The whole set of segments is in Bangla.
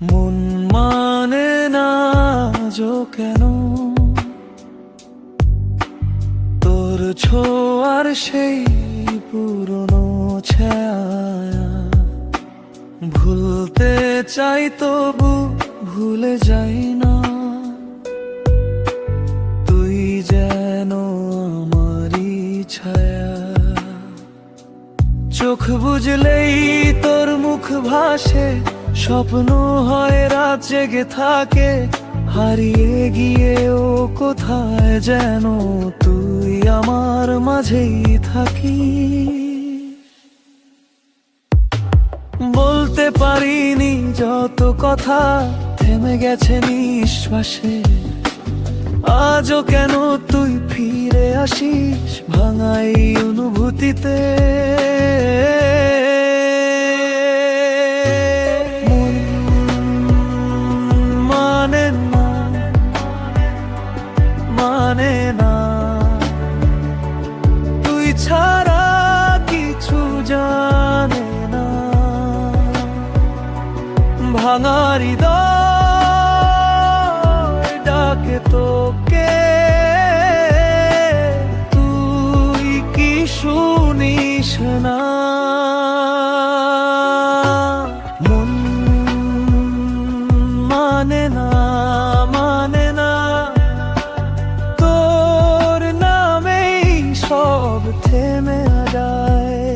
মন মানে না আজও কেন তোর ছোঁয়ার সেই পুরনো ছায়া, ভুলতে চাই তবু ভুলে যাই না। তুই যেন আমারই ছায়া, চোখ বুঝলেই তোর মুখ ভাসে, স্বপ্ন হয় রাত জেগে থাকে, হারিয়ে গিয়েও কোথায় যেন তুই আমার মাঝেই থাকি। বলতে পারিনি যত কথা থেমে গেছে নিঃশ্বাসে, আজও কেন তুই ফিরে আসিস ভাঙাই অনুভূতিতে। মানে না তুই ছাড়া কিছু জানে না, ভাঙা হৃদয় ডাকে তোকে, তুই কি শুনিস না? মন মানে না, মানে না তোর নামেই সব থেমে যায়।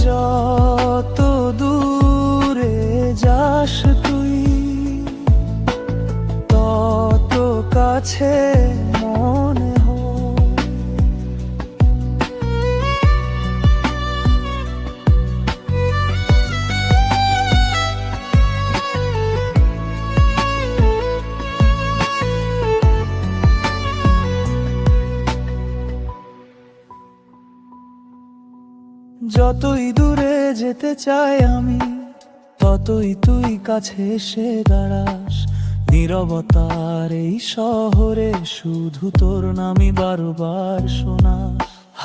যত দূরে যাস তুই তত কাছে মনে হয়। যতই দূরে যেতে চাই আমি, ততই তুই কাছে এসে দাঁড়াস। নীরবতার এই শহরে শুধু তোর নামই বারবার শোনা।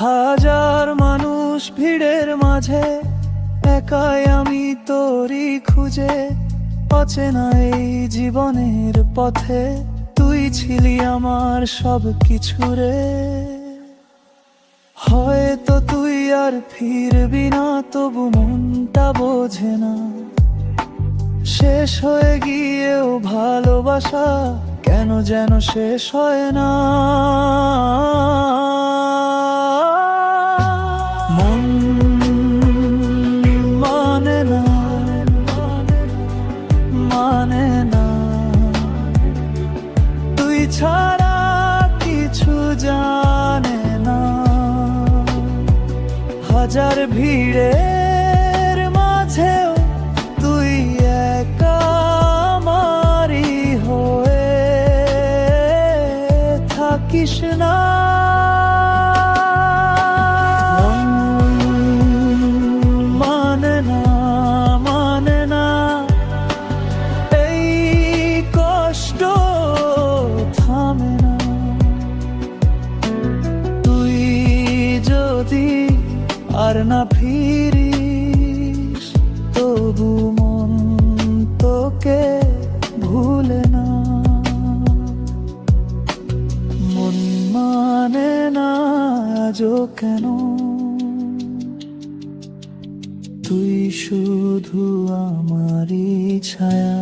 হাজার মানুষ ভিড়ের মাঝে একাই আমি তোরই খুঁজে, অচেনা এই জীবনের পথে তুই ছিলি আমার সব কিছু রে। হয়তো তুই আর ফিরবি না, তবু মনটা বোঝে না, শেষ হয়ে গিয়েও ভালোবাসা কেন যেন শেষ হয় না। মন মানে না, মানে না তুই ছাড়া কিছু জানে না। হাজার ভিড়ের মাঝেও তুই একা আমারই হয়ে থাকিস না। মানে না, মানে না এই কষ্ট থামে না। তুই যদি আর না ফিরিস তবু মন তোকে ভুলে না। মন মানে না আজও কেন তুই শুধু আমারই ছায়া।